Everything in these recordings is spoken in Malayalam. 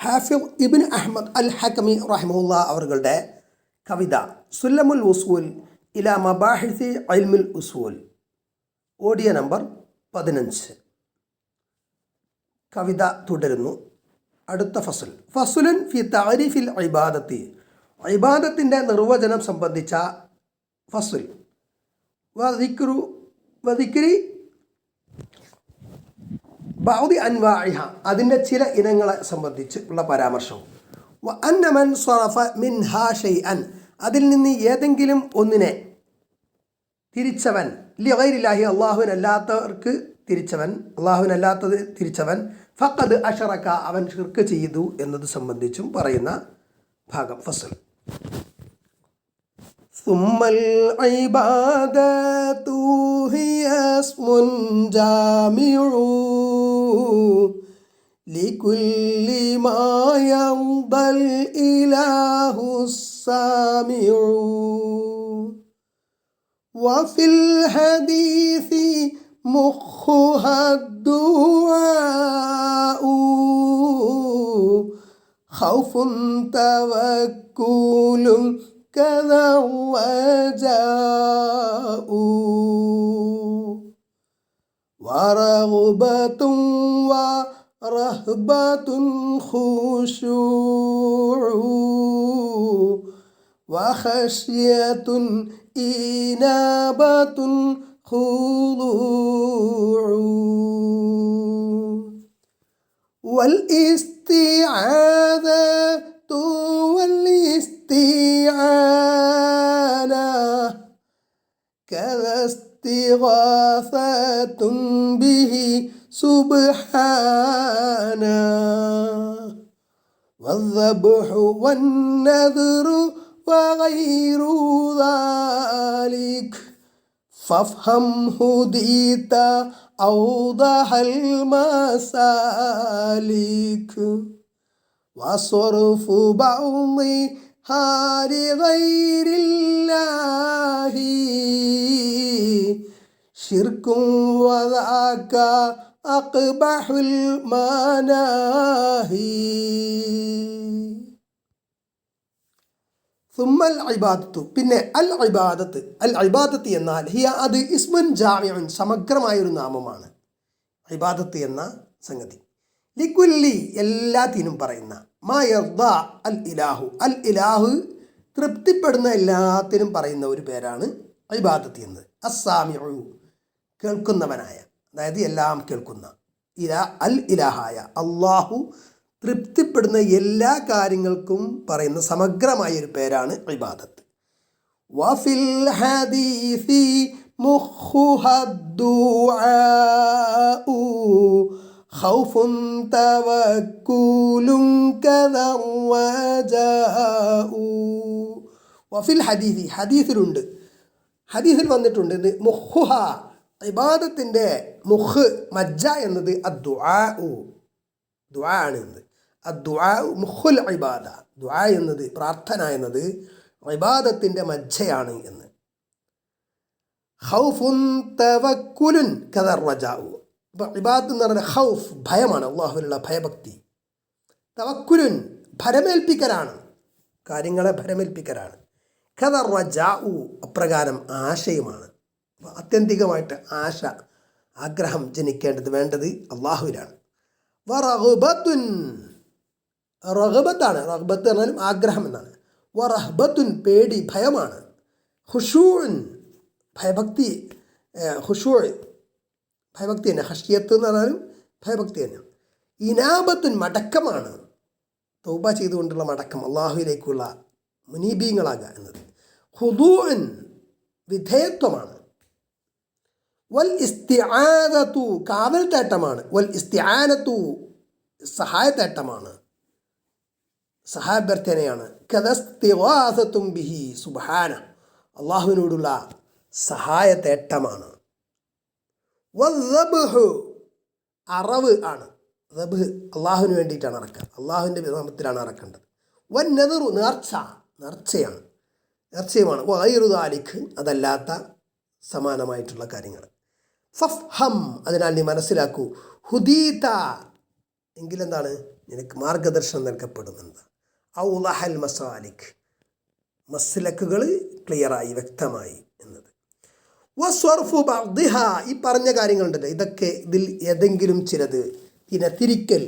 ഹാഫിദ് ഇബ്ൻ അഹ്മദ് അൽ ഹക്കമി റഹിമഹുല്ലാ അവരുടെ കവിത സുല്ലമുൽ ഉസൂൽ ഇലാ മബാഹിസി ഇൽമുൽ ഉസൂൽ, ഓഡിയോ നമ്പർ 15. കവിത തുടരുന്നു. അടുത്ത ഫസുലുൻ ഫി തഅരീഫിൽ ഇബാദത്തി, ഇബാദത്തിൻ്റെ നിർവചനം സംബന്ധിച്ച ഫസുൽ. വദിക്രി ബഅദി അൻവാഇഹ, അതിൻ്റെ ചില ഇനങ്ങളെ സംബന്ധിച്ച് ഉള്ള പരാമർശവും. അന്ന മൻ സ്വറഫ മിൻഹാ ഷൈഅൻ, അതിൽ നിന്ന് ഏതെങ്കിലും ഒന്നിനെ തിരിച്ചവൻ, ലിഗൈരില്ലാഹി, അള്ളാഹുവിനല്ലാത്തവർക്ക് തിരിച്ചവൻ, അള്ളാഹുവിനല്ലാത്തത് തിരിച്ചവൻ, ഫഖദ് അശറക, അവൻ ശിർക്ക് ചെയ്തു എന്നത് സംബന്ധിച്ചും പറയുന്ന ഭാഗം ഫസ്ൽ. സുമ്മൽ ഇബാദതു ഹിയ ഇസ്മുൻ ജാമിഉ ലികുല്ലി മാ യർദൽ ഇലാഹു സാമിഉ വഫിൽ ഹദീസി മുഖുഹാ ദുആഉ ഖൗഫുൻ തവക്കുലും കദാ വജാഉ വറഗ്ബത്തുൻ വറഹ്ബത്തുൻ ഖുശൂഉ വഖശ്യത്തുൻ ഇനാബത്തുൻ ഖുദൂഉ വൽ ഇസ്തിആദത്തു വൽ ഇസ്തിആന കദാ ഇസ്തിഗാസത്തുൻ ബിഹി സുബ്ഹാന വദ്ദബ്ഹു വന്നദ്റു വഗൈറു ദാലിക് ഫഫ്ഹം ഹുദീത ഔദഹൽ മസാലിക് വസ്റഫു ബഅദി ഹാരി ഗൈരില്ലാഹി ശിർകും വദാക അഖ്ബഹുൽ മനാഹി. സുമ്മൽ ഇബാദത്തു, പിന്നെ അൽ ഇബാദത്ത് എന്നാൽ ഹിയ, അത് ഇസ്മുൻ ജാമിഉൻ, സമഗ്രമായൊരു നാമമാണ്. ഇബാദത്ത് എന്ന സംഗതി ലികുല്ലി, എല്ലാത്തിനും പറയുന്ന, മാ യർദ അൽ ഇലാഹു, തൃപ്തിപ്പെടുന്ന എല്ലാത്തിനും പറയുന്ന ഒരു പേരാണ് ഇബാദത്ത് എന്നത്. അസ്സാമിഉ, കേൾക്കുന്നവനായ, അതായത് എല്ലാം കേൾക്കുന്ന, അൽ ഇലാഹായ അള്ളാഹു തൃപ്തിപ്പെടുന്ന എല്ലാ കാര്യങ്ങൾക്കും പറയുന്ന സമഗ്രമായ ഒരു പേരാണ് ഇബാദത്ത്. വഫിൽ ഹദീസി മുഖുഹാ ദുആഉ ഖൗഫുൻ തവക്കുലും കദാ വജാഉ. വഫിൽ ഹദീസി, ഹദീസിലുണ്ട്, ഹദീസിൽ വന്നിട്ടുണ്ട് മുഖുഹ, ഇബാദത്തിൻ്റെ മുഖ്, മജ്ജ എന്നത് അദ്ദുആഉ, ദുആ ആണ് എന്നത്. അദ്ദുആഉ മുഖുൽ ഇബാദ, ദുആ എന്നത്, പ്രാർത്ഥന എന്നത് ഇബാദത്തിൻ്റെ മജ്ജയാണ് എന്ന്. ഖൗഫുൻ തവക്കുലുൻ കദാ റജാഉ, അപ്പോൾ ഇബാദത്ത് എന്ന് പറയുന്നത് ഖൗഫ്, ഭയമാണ്, അള്ളാഹുവിനുള്ള ഭയഭക്തി. തവക്കുലുൻ, ഭരമേൽപ്പിക്കലാണ്, കാര്യങ്ങളെ ഭരമേൽപ്പിക്കലാണ്. കദാ റജാഉ, അപ്രകാരം ആശയമാണ്. ആത്യന്തികമായിട്ട് ആഗ്രഹം ജനിക്കേണ്ടത്, വേണ്ടത് അള്ളാഹുവിലാണ്. വറഗ്ബത്തുൻ, റഗ്ബത്താണ്, റഗ്ബത്ത് പറഞ്ഞാലും ആഗ്രഹം എന്നാണ്. വറഹ്ബത്തുൻ, പേടി, ഭയമാണ്. ഖുശൂഉൻ, ഭയഭക്തി, ഖുശൂഅ് ഭയഭക്തി തന്നെ. ഖശ്യത്ത് എന്ന് പറഞ്ഞാലും ഭയഭക്തി തന്നെ. ഇനാബത്തുൻ, മടക്കമാണ്, തൗബ ചെയ്തുകൊണ്ടുള്ള മടക്കം, അള്ളാഹുവിലേക്കുള്ള മുനീബീങ്ങളാകുക എന്നത്. ഖുദൂഉൻ, വിധേയത്വമാണ്. വൽ ഇസ്തിആദത്തു, കാവൽ തേട്ടമാണ്. വൽ ഇസ്തിആനത്തു, സഹായത്തേട്ടമാണ്, സഹായഭ്യർത്ഥനയാണ്. കദാ ഇസ്തിഗാസത്തുൻ ബിഹി സുബ്ഹാന, അള്ളാഹുവിനോടുള്ള സഹായത്തേട്ടമാണ്. വദ്ദബ്ഹു, അറവ് ആണ്. ദബ്ഹ് അള്ളാഹുവിന് വേണ്ടിയിട്ടാണ് അറക്കുക, അള്ളാഹുവിൻ്റെ നാമത്തിലാണ് അറക്കേണ്ടത്. വന്നദ്റു, നേർച്ചയാണ്, നേർച്ചയുമാണ്. വഗൈറു ദാലിക്, അതല്ലാത്ത സമാനമായിട്ടുള്ള കാര്യങ്ങൾ. ഫഫ്ഹം, അതിനാൽ നീ മനസ്സിലാക്കൂ. ഹുദീത, എങ്കിലെന്താണ്, നിനക്ക് മാർഗദർശനം നൽകപ്പെടുമെന്ന്. ഔളഹൽ മസാലിക്, മസ്ലക്കുകൾ ക്ലിയറായി വ്യക്തമായി എന്നത്. വസ്വർഫു ബഅ്ദിഹ, ഈ പറഞ്ഞ കാര്യങ്ങളുണ്ടല്ലോ, ഇതൊക്കെ ഇതിൽ ഏതെങ്കിലും ചിലത് തിരിക്കൽ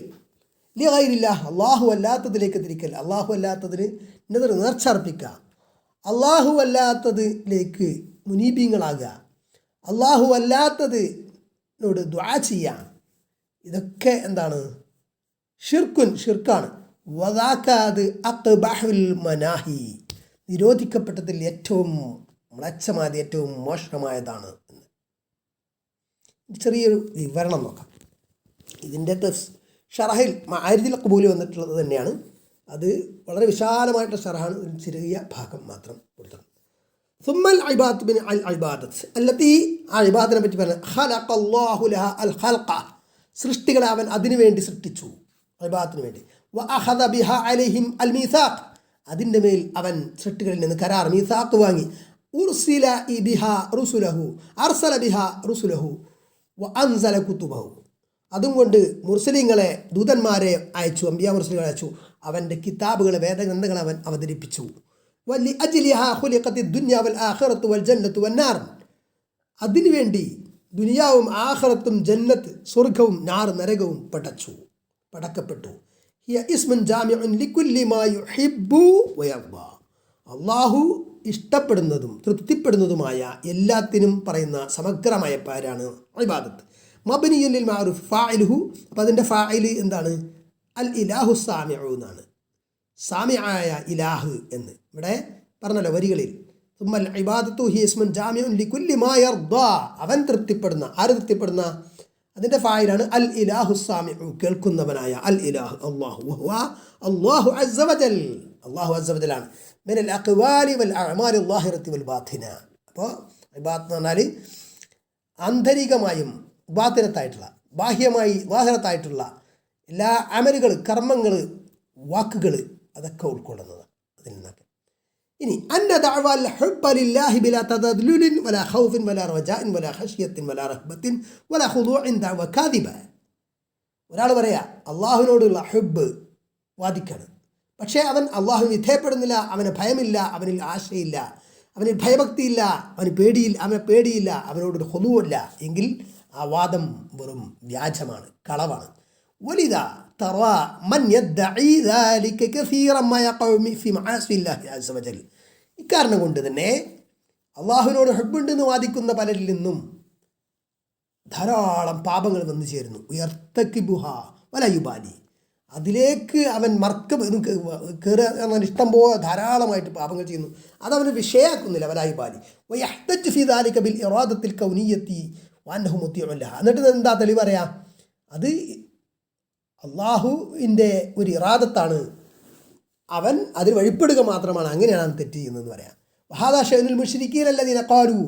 ലിഗൈരില്ല, അള്ളാഹു അല്ലാത്തതിലേക്ക് തിരിക്കൽ, അള്ളാഹു അല്ലാത്തതിന് നേർച്ച അർപ്പിക്കുക, അള്ളാഹു അല്ലാത്തതിലേക്ക് മുനീബീങ്ങളാകുക, അള്ളാഹു അല്ലാത്തതിനോട് ദുആ ചെയ്യുക, ഇതൊക്കെ എന്താണ്? ഷിർക്കാണ്. വദാകാത് അഖ്ബഹുൽ മനാഹി, നിരോധിക്കപ്പെട്ടതിൽ ഏറ്റവും മ്ലേച്ഛമായത്, ഏറ്റവും മോശമായതാണ് എന്ന്. ചെറിയൊരു വിവരണം നോക്കാം. ഇതിൻ്റെ ഷറഹിൽ മആരിദിൽ ഖബൂൽ വന്നിട്ടുള്ളത് തന്നെയാണ്. അത് വളരെ വിശാലമായിട്ടുള്ള ഷറഹാണ്, ഒരു ചെറിയ ഭാഗം മാത്രം കൊടുത്തത്. സുമ്മൽ ഇബാദത്ത് ബിൻ അൽ ഇബാദത്ത് അല്ലത്തി, ആ ഇബാദത്തിനെ പറ്റി പറഞ്ഞത് ഖലഖല്ലാഹു ലഹ അൽ ഖൽഖ, സൃഷ്ടികളെ അവൻ അതിനു വേണ്ടി സൃഷ്ടിച്ചു, ഇബാദത്തിന് വേണ്ടി. വ അഖദ ബിഹ അലൈഹിം അൽ മീസാഖ്, അതിൻ്റെ മേൽ അവൻ സൃഷ്ടികളിൽ നിന്ന് കരാർ മീസാഖ് വാങ്ങി. ഉർസില ബിഹ റുസുലഹു, അർസല ബിഹ റുസുലഹു വ അൻസല കുതുബഹു, അതുകൊണ്ട് മുർസലിങ്ങളെ, ദൂതന്മാരെ അയച്ചു, അമ്പിയ മുർസലികളെ അയച്ചു, അവൻ്റെ കിതാബുകളെ, വേദഗ്രന്ഥങ്ങളെ അവൻ അവതരിപ്പിച്ചു. വലി അജ്ലിഹാ ഖുലിഖത്തി ദുനിയ വൽ ആഖിറത്തു വൽ ജന്നത്തു വന്നാർ, അതിനുവേണ്ടി ദുനിയാവും ആഖിറത്തും ജന്നത്ത് സ്വർഗവും നാർ നരകവും പടക്കപ്പെട്ടു. ഹിയ ഇസ്മുൻ ജാമിഉൻ ലികുല്ലി മാ യുഹിബ്ബു വയർദ, അല്ലാഹു ഇഷ്ടപ്പെടുന്നതും തൃപ്തിപ്പെടുന്നതുമായ എല്ലാത്തിനും പറയുന്ന സമഗ്രമായ പേരാണ് ഇബാദത്ത്. മബ്നിയുൻ ലിൽ മഅറൂഫ് ഫാഇലുഹു, അപ്പോൾ അതിൻ്റെ ഫാഇൽ എന്താണ്? അൽ ഇലാഹു സാമിഉ എന്നാണ്, സാമിആയ ഇലാഹ് എന്ന് ഇവിടെ പറഞ്ഞല്ലോ വരികളിൽ. തുമ്മൽ ഇബാദത്തു ഹി ഇസ്മുൻ ജാമിഉൻ ലികുല്ലി മാ യർദ, അവൻ തൃപ്തിപ്പെടുന്ന, ആര് തൃപ്തിപ്പെടുന്ന, അതിൻ്റെ ഫായിലാണ് അൽ ഇലാഹു സാമിഉ, കേൾക്കുന്നവനായ അൽ ഇലാഹ് അല്ലാഹു. വഹുവ അല്ലാഹു അസ്സ വജൽ, അല്ലാഹു അസ്സ വജലാണ്. മിനൽ അഖ്വാലി വൽ അഅമാലി ളാഹിറത്തി വൽ ബാത്തിന. അപ്പോൾ ഇബാദത്ത് എന്ന് പറഞ്ഞാൽ ആന്തരികമായും ബാത്തിനത്തായിട്ടുള്ള, ബാഹ്യമായി വാഹിറത്തായിട്ടുള്ള എല്ലാ അമലുകൾ, കർമ്മങ്ങൾ, വാക്കുകൾ, അതൊക്കെ ഉൾക്കൊള്ളുന്നത് അതിൽ നിന്നൊക്കെ. ഇനി അന്ന ദഅവ അൽ ഹുബ്ബ ലില്ലാഹി ബിലാ തദല്ലുലിൻ വലാ ഖൗഫിൻ വലാ റജാഇൻ വലാ ഖശ്യത്തിൻ വലാ റഹ്ബത്തിൻ വലാ ഖുദൂഇൻ ദഅവ കാദിബ. ഒരാൾ പറയാ അള്ളാഹുവിനോടുള്ള ഹുബ്ബ് വാദിക്കാണ്, പക്ഷേ അവൻ അള്ളാഹു വിധേയപ്പെടുന്നില്ല, അവന് ഭയമില്ല, അവനിൽ ആശയില്ല, അവനിൽ ഭയഭക്തിയില്ല, അവന് പേടിയില്ല, അവനോടൊരു ഖുദൂഇല്ല, എങ്കിൽ ആ വാദം വെറും വ്യാജമാണ്, കളവാണ്. വലിദ തറാ മൻ യദ്ദഈ ദാലിക കസീറൻ മാ യഖഉ ഫി മആസില്ലാഹി അസ്സ വജൽ. ഇക്കാരണം കൊണ്ട് തന്നെ അള്ളാഹുവിനോട് ഹുബ്ബുണ്ടെന്ന് വാദിക്കുന്ന പലരിൽ നിന്നും ധാരാളം പാപങ്ങൾ വന്നു ചേരുന്നു. ഉയർത്തക്കിബുഹ വലയുബാലി, അതിലേക്ക് അവൻ കയറുക, ഇഷ്ടം പോലെ ധാരാളമായിട്ട് പാപങ്ങൾ ചെയ്യുന്നു, അതവന് വിഷയാക്കുന്നില്ല. വലായുബാലി വയഹ്തജ് ഫീ ദാലിക ബിൽ ഇറാദത്തിൽ കൗനിയത്തി വഅന്നഹു മുത്തിഉൻ ലഹ. എന്നിട്ട് എന്താ തെളിവ് പറയാം? അത് അള്ളാഹുവിൻ്റെ ഒരു ഇറാദത്താണ്, അവൻ അതിന് വഴിപ്പെടുക മാത്രമാണ്, അങ്ങനെയാണ് തെറ്റ് ചെയ്യുന്നതെന്ന് പറയാം. വഹാദാ ഷഅനുൽ മുശ്രിക്കീന അല്ലദീന ഖാലൂ,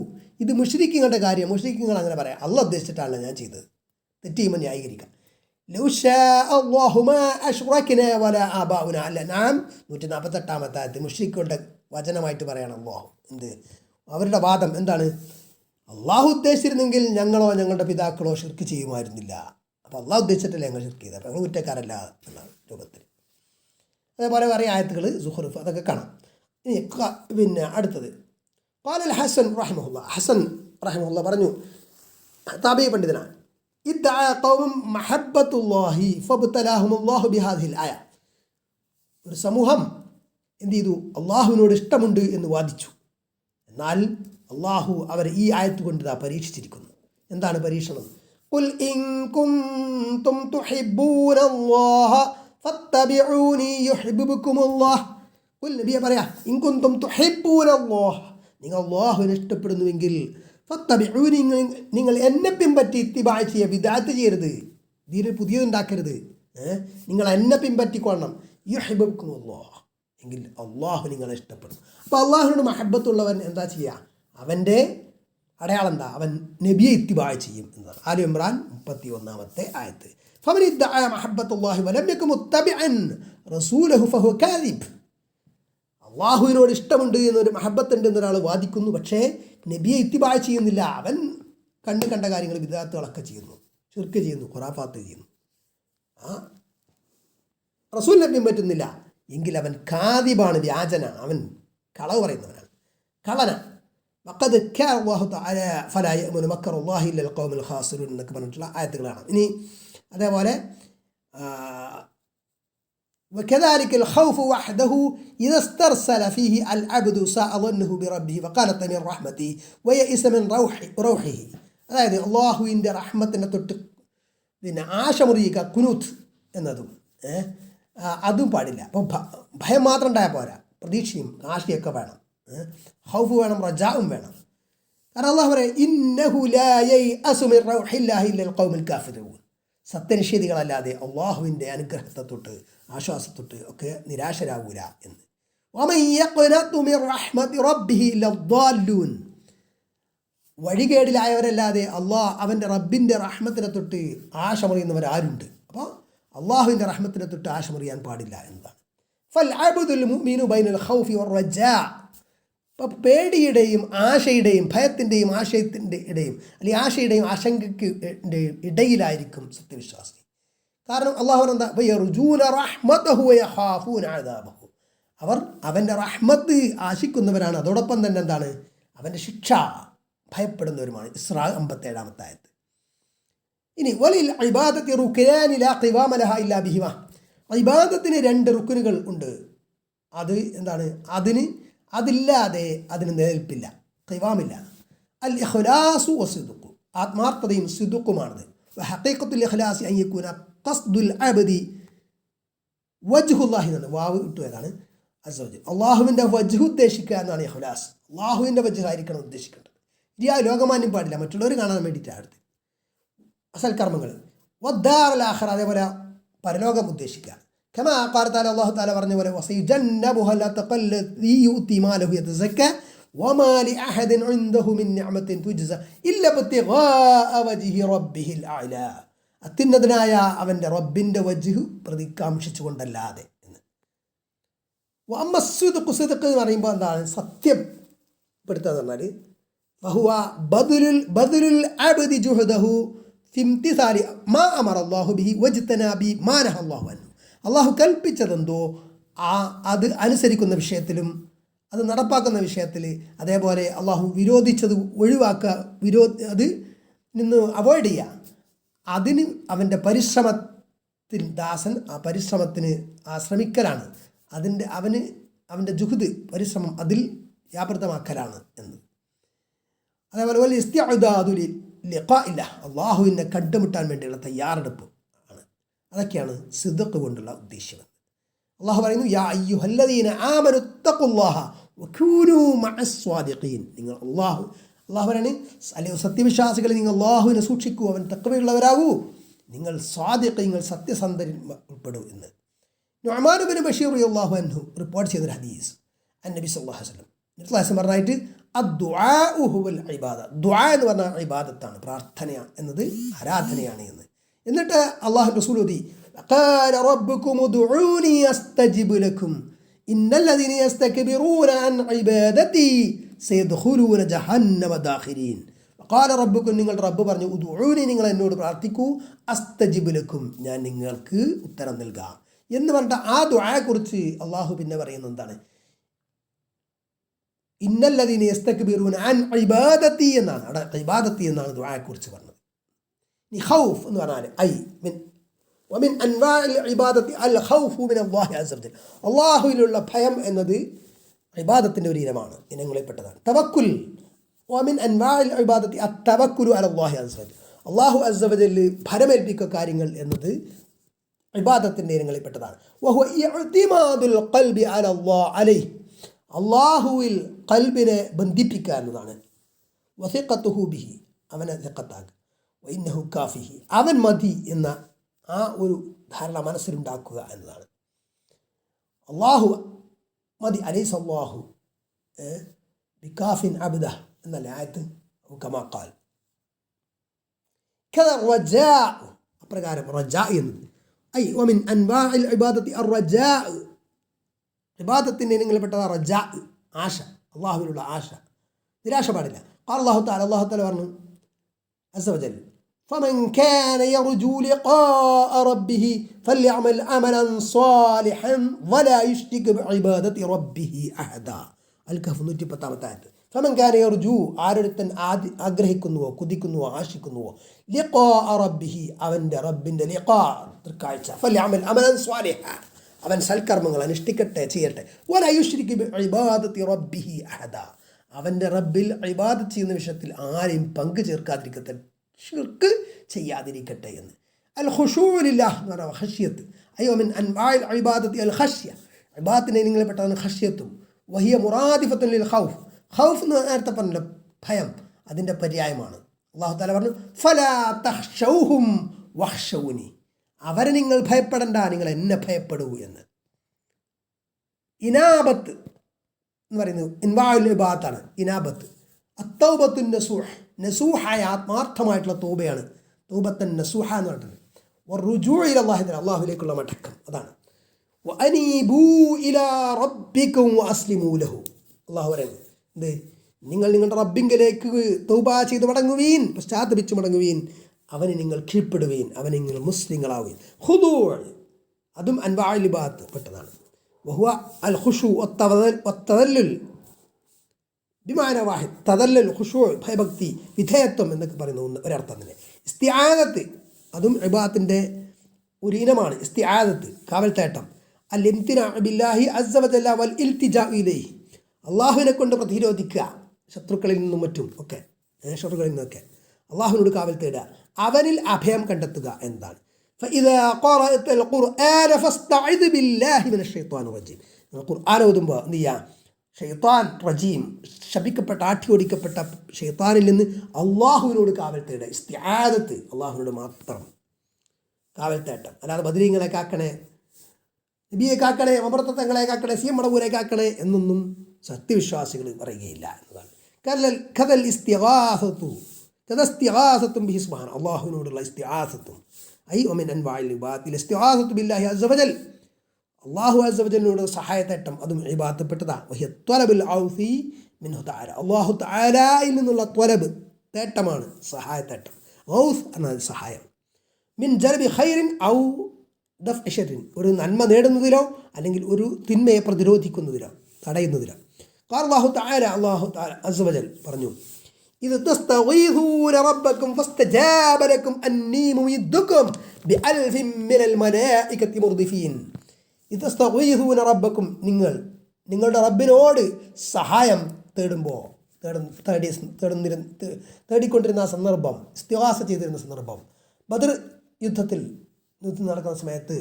ഇത് മുശ്രിക്കീങ്ങളുടെ കാര്യം, മുശ്രിക്കീങ്ങൾ അങ്ങനെ പറയാം, അള്ളാഹ് ഉദ്ദേശിച്ചിട്ടാണ് ഞാൻ ചെയ്തത്, തെറ്റ് ചെയ്യുമ്പോൾ ന്യായീകരിക്കാം. ലൗ ശാ അല്ലാഹു മാ അശ്റക്നാ വലാ ആബാഉനാ അൽ അൻആം 148-ാമത്തെ ആയത്ത് മുശ്രിക്കുകളുടെ വചനമായിട്ട് പറയണം. അല്ലാഹു എന്ത്, അവരുടെ വാദം എന്താണ്? അള്ളാഹു ഉദ്ദേശിച്ചിരുന്നെങ്കിൽ ഞങ്ങളോ ഞങ്ങളുടെ പിതാക്കളോ ഷിർക്ക് ചെയ്യുമായിരുന്നില്ല. അപ്പോൾ അള്ളാഹു ഉദ്ദേശിച്ചിട്ടല്ലേ ഞങ്ങൾ ഷിർക്ക് ചെയ്തത്, അപ്പോൾ ഞങ്ങൾ കുറ്റക്കാരല്ല എന്ന രൂപത്തിൽ. അതേപോലെ വേറെ ആയത്തുകൾ സുഹ്റുഫ് അതൊക്കെ കാണാം. ഇനി പിന്നെ അടുത്തത് ഖാലൽ ഹസൻ റഹിമഹുല്ലാ, ഹസൻ റഹിമഹുല്ലാ പറഞ്ഞു, താബഈ പണ്ഡിതനാണ്, ഇദ്ദഅ ഖൗമും മഹബ്ബത്തുല്ലാഹി ഫബ്തലാഹുമുല്ലാഹു ബിഹാദിഹിൽ ആയ. ഒരു സമൂഹം എന്ത് ചെയ്തു? അള്ളാഹുവിനോട് ഇഷ്ടമുണ്ട് എന്ന് വാദിച്ചു. എന്നാൽ അള്ളാഹു അവരെ ഈ ആയത്ത് കൊണ്ട് പരീക്ഷിച്ചിരിക്കുന്നു. എന്താണ് പരീക്ഷണം? ഖുൽ ഇൻ കുൻതും തുഹിബ്ബൂനല്ലാഹ ഫത്തബിഊനി യുഹിബ്ബുകുമുല്ലാഹ്. ഖുൽ നബിയെ പറയാ, ഇൻ കുൻതും തുഹിബ്ബൂനല്ലാഹ, നിങ്ങൾ അള്ളാഹുവിനെ ഇഷ്ടപ്പെടുന്നുവെങ്കിൽ ഫത്തബിഊനി, നിങ്ങൾ എന്നെ പിൻപറ്റി ഇത്തിബാ ചെയ്യുക, ബിദ്അത്ത് ചെയ്യരുത്, ഇതിന് പുതിയതുണ്ടാക്കരുത്, നിങ്ങൾ എന്നെ പിൻപറ്റിക്കൊള്ളണം. യുഹിബ്ബുകുമുല്ലാഹ്, എങ്കിൽ അള്ളാഹു നിങ്ങളെ ഇഷ്ടപ്പെടും. അപ്പോൾ അള്ളാഹുവിനോട് മഹബത്തുള്ളവൻ എന്താ ചെയ്യുക? അവൻ്റെ അടയാളം എന്താ? അവൻ നബിയെ ഇത്തിബാ ചെയ്യും എന്നതാണ്. ആലി ഇമ്രാൻ 31-ാമത്തെ ആയത്ത്. ഫമൻ ഇദ്ദഅ മഹബ്ബത്തുല്ലാഹി വലം യകുൻ മുത്തബിഅൻ റസൂലഹു ഫഹുവ കാദിബ്. അള്ളാഹുവിനോട് ഇഷ്ടമുണ്ട് എന്നൊരു മഹബത്തുണ്ട് എന്നൊരാൾ വാദിക്കുന്നു, പക്ഷേ നബിയെ ഇത്തിബാ ചെയ്യുന്നില്ല, അവൻ കണ്ട കാര്യങ്ങൾ ബിദ്അത്തുകളൊക്കെ ചെയ്യുന്നു, ശിർക്ക് ചെയ്യുന്നു, ഖുറാഫാത്ത് ചെയ്യുന്നു. റസൂലിനെ പിൻപറ്റുന്നില്ല എങ്കിൽ അവൻ കാദിബാണ്, വ്യാജനാണ്, അവൻ കളവ് പറയുന്നവനാണ്, കളന. വഖദ് കാന അല്ലാഹു തആല ഫലാ യഅ്മനു മക്കറല്ലാഹി ഇല്ലൽ ഖൗമുൽ ഖാസിറൂൻ എന്നൊക്കെ പറഞ്ഞിട്ടുള്ള ആയത്തുകളാണ്. ഇനി അതേപോലെ وكذلك الخوف وحده إذا استرسل فيه العبد ساء ظنه بربه وقالت من رحمته ويئس من روحه. അതായത് അള്ളാഹുവിൻ്റെ റഹ്മത്തിനെ തൊട്ട് പിന്നെ ആശമുറിയിക്കുക, കുനൂത്ത് എന്നതും അതും പാടില്ല. അപ്പം ഭയം മാത്രം ഉണ്ടായാൽ പോരാ, പ്രതീക്ഷയും ആശയൊക്കെ വേണം, ഹൗഫ് വേണം, റജാവും വേണം. കാരണം അള്ളാഹു പറയാം ഇന്നഹു ലാ യയഅസു മിൻ റൗഹില്ലാഹി ഇല്ലൽ ഖൗമുൽ കാഫിറൂൻ. സത്യനിഷേധികളല്ലാതെ അള്ളാഹുവിൻ്റെ അനുഗ്രഹത്തെ തൊട്ട് ആശ്വാസത്തൊട്ട് ഒക്കെ നിരാശരാകൂല എന്ന്. വമൻ യഖ്നതു മിൻ റഹ്മതി റബ്ബിഹി ലദ്ദാല്ലൂൻ. വഴികേടിലായവരല്ലാതെ അവൻ്റെ റബ്ബിൻ്റെ റഹ്മത്തിനെ തൊട്ട് ആശമറിയുന്നവരാരുണ്ട്? അപ്പോൾ അള്ളാഹുവിൻ്റെ റഹ്മത്തിനെ തൊട്ട് ആശമറിയാൻ പാടില്ല എന്നതാണ്. ഫൽ അബ്ദുൽ മുഅ്മിനു ബൈനൽ ഖൗഫി വറജാ. അപ്പോൾ പേടിയുടെയും ആശയുടെയും ഭയത്തിൻ്റെയും ആശയത്തിൻ്റെ ഇടയും അല്ലെങ്കിൽ ആശയുടെയും ആശങ്കയ്ക്ക് ഇടയിലായിരിക്കും സത്യവിശ്വാസി. കാരണം അള്ളാഹു എന്താ, അവർ അവൻ്റെ റഹ്മത്ത് ആശിക്കുന്നവരാണ്, അതോടൊപ്പം തന്നെ എന്താണ്, അവൻ്റെ ശിക്ഷ ഭയപ്പെടുന്നവരുമാണ്. ഇസ്രാ 57-ാമത്തെ ആയത്ത്. ഇനി വലിൽ ഇബാദത്തി റുക്നാനി ലാ ഖിവാമ ലഹാ ഇല്ലാ ബിഹിമ. ഇബാദത്തിന് 2 റുക്നുകൾ ഉണ്ട്. അത് എന്താണ്, അതില്ലാതെ അതിന് നിലനിൽപ്പില്ല, ഖിവാമില്ല. അൽ ഇഖ്ലാസു വസിദ്ഖു, ആത്മാർത്ഥതയും സിദ്ഖുമാണത്. ഹഖീഖത്തുൽ ഇഖ്ലാസി അൻ യകൂന ഖസ്ദുൽ അബ്ദി വജ്ഹുല്ലാഹി എന്നാണ്, വാവ് ഇട്ടുവതാണ് അസ്സവജൽ. അള്ളാഹുവിൻ്റെ വജ്ഹ് ഉദ്ദേശിക്കുക എന്നാണ് ഇഖ്ലാസ്. അള്ളാഹുവിൻ്റെ വജ്ഹ് ആയിരിക്കണം ഉദ്ദേശിക്കേണ്ടത്. ലോകമാന്യം പാടില്ല, മറ്റുള്ളവർ കാണാൻ വേണ്ടിയിട്ടാണ് അടുത്ത് അസൽക്കർമ്മങ്ങൾ. വദ്ദാറുൽ ആഖിറ, അതേപോലെ പരലോകം ഉദ്ദേശിക്കുക. കമാ ഖാല തആല, അല്ലാഹു തആല പറഞ്ഞ പോലെ വസയുജന്നബുഹൽ അത്തഖല്ലദി യുതി മാലഹു യതസക്ക വമാ ലിഅഹദിൻ ഇൻദഹു മിൻ നിഅമത്തിൻ തുജ്സ ഇല്ല ബിത്തിഗാഅ വജ്ഹി റബ്ബിഹിൽ അഅ്ലാ. അത്യുന്നതനായ അവൻ്റെ റബ്ബിൻ്റെ വജ്ഹ് പ്രതികാംക്ഷിച്ചുകൊണ്ടല്ലാതെ എന്ന്. വഅമ്മ സിദ്ഖു, സിദ്ഖ് എന്ന് പറയുമ്പോൾ എന്താണ്, സത്യപ്പെടുത്തുക എന്ന് പറഞ്ഞാൽ ഫഹുവ ബദലുൽ അബ്ദി ജുഹദഹു ഫി ഇംതിസാലി മാ അമറ അല്ലാഹു ബിഹി വജ്തനാബി മാ നഹ അല്ലാഹു അൻഹു. അള്ളാഹു കൽപ്പിച്ചതെന്തോ അത് അനുസരിക്കുന്ന വിഷയത്തിലും അത് നടപ്പാക്കുന്ന വിഷയത്തിൽ, അതേപോലെ അള്ളാഹു വിരോധിച്ചത് ഒഴിവാക്കുക, അത് നിന്ന് അവോയ്ഡ് ചെയ്യുക, അതിന് അവൻ്റെ പരിശ്രമത്തിൽ ദാസൻ ആ പരിശ്രമത്തിന് ശ്രമിക്കലാണ്, അവൻ്റെ ജുഹുദ് പരിശ്രമം അതിൽ വ്യാപൃതമാക്കലാണ് എന്ന്. അതേപോലെ വലിയ ഇസ്തിഅദാദു ലിഖാഇല്ല, അള്ളാഹുവിനെ കണ്ടുമുട്ടാൻ വേണ്ടിയുള്ള തയ്യാറെടുപ്പ് ആണ്. അതൊക്കെയാണ് സിദ്ഖ് കൊണ്ടുള്ള ഉദ്ദേശ്യം. അള്ളാഹു പറയുന്നു യാ അയ്യുഹല്ലദീന ആമനു തഖുല്ലാഹ വകൂനൂ മഅസ്വാദിഖീൻ. നിങ്ങൾ അള്ളാഹു പറയാണ്, അല്ലെങ്കിൽ സത്യവിശ്വാസികളെ നിങ്ങൾ അള്ളാഹുവിനെ സൂക്ഷിക്കൂ, അവൻ തഖ്വയുള്ളവരാകൂ, നിങ്ങൾ സ്വാദിഖ്, നിങ്ങൾ സത്യസന്ധരിൽ ഉൾപ്പെടൂ എന്ന്. നുഅ്മാൻ ഇബ്നു ബഷീർ റളിയല്ലാഹു അൻഹു റിപ്പോർട്ട് ചെയ്തൊരു ഹദീസ്, നബി സല്ലല്ലാഹു അലൈഹി വസല്ലം പറഞ്ഞായിട്ട് അദ്ദുആഉ ഹുവൽ ഇബാദ. ദുആ എന്ന് പറഞ്ഞാൽ ഇബാദത്താണ്, പ്രാർത്ഥന എന്നത് ആരാധനയാണ് എന്ന്. എന്നിട്ട് അള്ളാഹു റസൂൽ ഓതി ഖാല റബ്ബുകും ഉദ്ഉനി അസ്തജിബ് ലക്കും ഇന്നല്ലദീന യസ്തക്ബിറൂന അൻ ഇബാദതി സയദ്ഖുലൂന ജഹന്നമ ദാഖിരീൻ. ഖാല റബ്ബുകും, നിങ്ങളുടെ റബ്ബ് പറഞ്ഞു, ഉദ്ഉനി, നിങ്ങൾ എന്നോട് പ്രാർത്ഥിക്കൂ, അസ്തജിബ് ലക്കും, ഞാൻ നിങ്ങൾക്ക് ഉത്തരം നൽകാം എന്ന് പറഞ്ഞിട്ട് ആ ദുആയെക്കുറിച്ച് അള്ളാഹു പിന്നെ പറയുന്നത് എന്താണ്, ഇന്നല്ലദീന യസ്തക്ബിറൂന അൻ ഇബാദതി എന്നാണ്. അവിടെ ഇബാദത്തി എന്നാണ് ദുആയെക്കുറിച്ച് പറഞ്ഞത്. ഇനി ഖൗഫ് എന്ന് പറഞ്ഞാൽ വമിൻ അൻവാഇൽ ഇബാദത്തി അൽ ഖൗഫു മിൻ അല്ലാഹി അസ്സ വജൽ, അല്ലാഹുവിലുള്ള ഭയം എന്നത് ഇബാദത്തിൻ്റെ ഒരു ഇനമാണ്, ഇനങ്ങളിൽപ്പെട്ടതാണ്. തവക്കുൽ, വമിൻ അൻവാഇൽ ഇബാദത്തി അത്തവക്കുലു അലല്ലാഹി അസ്സ വജൽ, അല്ലാഹു അസ്സ വജൽ ഭരമേൽപ്പിക്കുക കാര്യങ്ങൾ എന്നത് ഇബാദത്തിൻ്റെ ഇനങ്ങളിൽപ്പെട്ടതാണ്. വഹുവ ഇഅ്തിമാദുൽ ഖൽബി അലല്ലാഹി അലൈഹി, അള്ളാഹുവിൽ ഖൽബിനെ ബന്ധിപ്പിക്കുക എന്നതാണ്. വസിഖത്തുഹു ബിഹി, അവനെ സിഖത്താക്കുക. വഇന്നഹു കാഫിഹി, അവൻ മതി എന്ന ആ ഒരു ധാരണ മനസ്സിലുണ്ടാക്കുക എന്നതാണ്. അള്ളാഹു മതി, അലൈസ അല്ലാഹു ബികാഫിൻ അബ്ദഹ എന്നല്ല ആയത്ത്. കമാ ഖാൽ കദ റജാ, അപ്രകാരം റജാ എന്നത് ഐ വമിൻ അൻവാഇൽ ഇബാദത്തി അർറജാ, ഇബാദത്തിൻ്റെ ഇനങ്ങളിൽപ്പെട്ട റജാ, ആശ, അള്ളാഹുവിലുള്ള ആശ, നിരാശ പാടില്ല. ഖാല അല്ലാഹു തആല, അല്ലാഹു തആല പറഞ്ഞു അസ്സ വജൽ فمن كان يرجو لقاء ربه فليعمل عملا صالحا ولا يشرك بعبادة ربه أحدا. الكهف 110. فمن كان يرجو ആരൊരുത്തൻ ആഗ്രഹിക്കുന്നുവോ കുതിക്കുന്നുവോ ആശിക്കുന്നുവോ ലിഖാഅ റബ്ബിഹി അവൻ്റെ റബ്ബിൻ്റെ കാഴ്ച ഫല്യഅമൽ അമലൻ സ്വാലിഹ അവൻ സൽക്കർമ്മങ്ങൾ അനുഷ്ഠിക്കട്ടെ ചെയ്യട്ടെ വലാ യുശ്രിക് ബിഇബാദത്തി റബ്ബിഹി അഹദ അവൻ്റെ റബ്ബിൽ ഇബാദത്ത് ചെയ്യുന്ന വിഷയത്തിൽ ആരെയും പങ്കു ചേർക്കാതിരിക്കട്ടെ ഷിർക്ക് ചെയ്യാതിരിക്കട്ടെ എന്ന്. അൽ ഖുശൂഉ ലില്ലാഹ് എന്ന് പറഞ്ഞാൽ ഖശ്യത്ത്. അയ്യോ മിൻ അൻവാഇൽ ഇബാദത്തി അൽ ഖശ്യ ഇബാദത്തിനെ നിങ്ങളെപ്പെട്ടതാണ് ഖശ്യത്തും വഹിയ മുറാദിഫത്തുൻ ലിൽ ഖൗഫ്. ഖൗഫ് എന്ന് നേരത്തെ പറഞ്ഞല്ലോ ഭയം, അതിൻ്റെ പര്യായമാണ്. അല്ലാഹു തആല പറഞ്ഞു ഫലാ തഖ്ശൗഹും വഖ്ശൗനി അവരെ നിങ്ങൾ ഭയപ്പെടണ്ട, നിങ്ങൾ എന്നെ ഭയപ്പെടൂ എന്ന്. ഇനാബത്ത് എന്ന് പറയുന്നത് ഇൻവാഉൽ ഇബാദത്താണ്. ഇനാബത്ത് അത്തൗബത്തു നസൂഹ് നസൂഹായ ആത്മാർത്ഥമായിട്ടുള്ള തൗബയാണ് തൗബത്തൻ നസൂഹ എന്ന് പറഞ്ഞത്. വറുജൂഉ ഇലല്ലാഹി അല്ലാഹുവിലേക്കുള്ള മടക്കം അതാണ്. വഅനീബൂ ഇലാ റബ്ബിക്കും വഅസ്ലിമൂ ലഹു അല്ലാഹു പറയുന്നത് എന്ത് നിങ്ങൾ നിങ്ങളുടെ റബ്ബിങ്കിലേക്ക് തൗബ ചെയ്ത് മടങ്ങുവീൻ, പശ്ചാത്തപിച്ച് മടങ്ങുവീൻ, അവന് നിങ്ങൾ കീഴ്പ്പെടുവീൻ, അവന് നിങ്ങൾ മുസ്ലിങ്ങളാവുകയും. ഖുദൂഅ് അതും അൻവാഉൽ ഇബാദത്ത് പെട്ടതാണ്. വഹുവ അൽ ഖുശൂ വത്തദല്ലുൽ ബിമാന വാഹിദ്. തദല്ലുൽ ഖുശൂ ഭയഭക്തി വിധേയത്വം എന്നൊക്കെ പറയുന്ന ഒരർത്ഥം തന്നെ. ഇസ്തിആദത്ത് അതും ഇബാദത്തിൻ്റെ ഒരു ഇനമാണ്. ഇസ്തിആദത്ത് കാവൽത്തേട്ടം. അൽ ഇംതിനാഉ ബില്ലാഹി അസ്സ വജല്ല വൽ ഇൽതിജാഉ ഇലൈഹി അള്ളാഹുവിനെ കൊണ്ട് പ്രതിരോധിക്കുക ശത്രുക്കളിൽ നിന്നും മറ്റും ഒക്കെ ശത്രുക്കളിൽ നിന്നൊക്കെ അള്ളാഹുവിനോട് കാവൽ തേടുക, അവനിൽ അഭയം കണ്ടെത്തുക എന്നതാണ്. فإذا قرأت القرآن فاستعذ بالله من الشيطان الرجيم. ഖുർആൻ ഓതുമ്പോൾ എന്ത് ചെയ്യുക? ഷെയ്ത്താൻ റജീം ശപിക്കപ്പെട്ട ആട്ടി ഓടിക്കപ്പെട്ട ഷെയ്ത്താനിൽ നിന്ന് അള്ളാഹുവിനോട് കാവൽ തേടുക. ഇസ്തിആദത്ത് അള്ളാഹുവിനോട് മാത്രം കാവൽ തേട്ടം. അല്ലാതെ ബദരീങ്ങളെ കാക്കണേ, നബിയെ കാക്കണേ, അമൃതങ്ങളെ കാക്കണേ, സി എം മടവൂരെ കാക്കണേ എന്നൊന്നും സത്യവിശ്വാസികൾ പറയുകയില്ല എന്നതാണ്. കദൽ ഇസ്തിഗാസത്തു കദസ്തിഗാസത്തും ബിഹി സുബ്ഹാന അള്ളാഹുവിനോടുള്ള ഇസ്തിഗാസത്തും ഐ ഒമിൻ അൻവാഇൽ ഇബാദത്തിൽ ഇസ്തിഗാസത്തു ബില്ലാഹി അസ്സ വജൽ അള്ളാഹു അസ്സ വജലിനോട് സഹായത്തേട്ടം അതും ഇബാദത്തപ്പെട്ടതാണ്. വഹിയ ത്വലബുൽ ഔഫി മിൻഹു തആല അള്ളാഹു തആലയിൽ നിന്നുള്ള ത്വലബ് തേട്ടമാണ് സഹായത്തേട്ടം. ഔഫ് എന്നത് സഹായം. മിൻ ജൽബി ഖൈറിൻ ഔ ദഫ്ഇ ശർറിൻ ഒരു നന്മ നേടുന്നതിലോ അല്ലെങ്കിൽ ഒരു തിന്മയെ പ്രതിരോധിക്കുന്നതിലോ തടയുന്നതിലോ. ഖാല അല്ലാഹു തആല അസ്സ വജൽ പറഞ്ഞു ഇദ് തസ്തഗീഥൂന റബ്ബക്കും ഫസ്തജാബ ലക്കും അന്നീ മുമിദ്ദുക്കും ബിഅൽഫിൻ മിനൽ മലായികതി മുർദിഫീൻ. ഇദ് തസ്തഗീഥൂന റബ്ബക്കും നിങ്ങളുടെ റബ്ബിനോട് സഹായം തേടിക്കൊണ്ടിരുന്ന ആ സന്ദർഭം, ഇസ്തിഗാസ ചെയ്തിരുന്ന സന്ദർഭം, ബദർ യുദ്ധത്തിൽ നടക്കുന്ന സമയത്ത്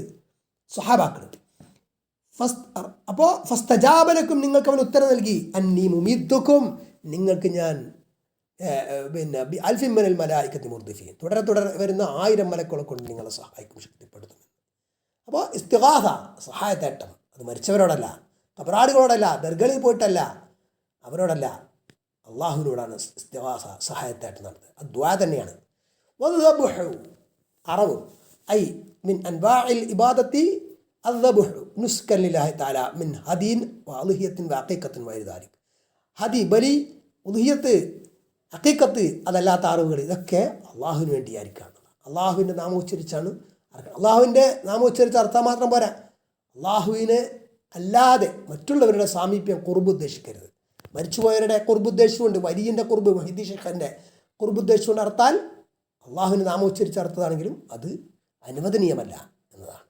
സ്വഹാബാക്കൾ അപ്പോൾ ഫസ്തജാബലക്കും നിങ്ങൾക്ക് അവൻ ഉത്തരം നൽകി അന്നീ മുമിദ്ദുക്കും നിങ്ങൾക്ക് ഞാൻ ബി അൽഫിൻ മിനൽ മലായികതി മുർദിഫീൻ തുടരെ വരുന്ന 1000 മലക്കുകളെ കൊണ്ട് നിങ്ങളെ സഹായിക്കും, ശക്തിപ്പെടുത്തും. അപ്പോൾ ഇസ്തിഗാസ സഹായത്തേട്ടം അത് മരിച്ചവരോടല്ല, കബറാടുകളോടല്ല, ദർഗകളിൽ പോയിട്ടല്ല, അവരോടല്ല, അള്ളാഹുവിനോടാണ് ഇസ്തിഗാസ സഹായത്തേട്ടം നടത്തുന്നത്. അത് ദുആ തന്നെയാണ്. അറവ് ഐ മിൻ അൻവാഇൽ ഇബാദത്തി അദ്ദബഹു നുസ്കൻ ലില്ലാഹി തആല മിൻ ഹദീൻ വഅളിഹിയത്തിൻ വഅഖീഖത്തിൻ വൈദാലിക്. ഹദി ബലി ഉദ്ഹിയത്ത് അഖീഖത്ത് അതല്ലാത്ത അറിവുകൾ ഇതൊക്കെ അള്ളാഹുവിന് വേണ്ടിയായിരിക്കാം. അള്ളാഹുവിൻ്റെ നാമം ഉച്ചരിച്ചാണ് അർക്കണം. അള്ളാഹുവിൻ്റെ നാമം ഉച്ചരിച്ച് അർത്ഥം മാത്രം പോരാ, അള്ളാഹുവിനെ അല്ലാതെ മറ്റുള്ളവരുടെ സാമീപ്യം കുർബ് ഉദ്ദേശിക്കരുത്. മരിച്ചുപോയവരുടെ കുർബ് ഉദ്ദേശിച്ചുകൊണ്ട് വലിയൻ്റെ കുർബ് മഹിദി ഷെയ്ഖൻ്റെ കുർബ് ഉദ്ദേശിച്ചുകൊണ്ട് അർത്ഥാൽ അള്ളാഹുവിൻ്റെ നാമം ഉച്ചരിച്ച് അർത്ഥത്താണെങ്കിലും അത് അനുവദനീയമല്ല എന്നതാണ്.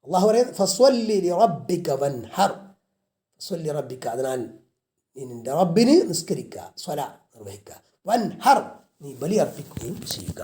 അള്ളാഹു പറയുന്നത് ഫസ്വല്ലി ലിറബ്ബിക വൻഹർ ഫസ്വല്ലി റബ്ബിക അതിനാൽ നിന്റെ റബ്ബിന് നിസ്കരിക്കുക, സ്വല നിർവഹിക്കുക, വൻഹർ നീ ബലി അർപ്പിക്കുകയും ചെയ്യുക.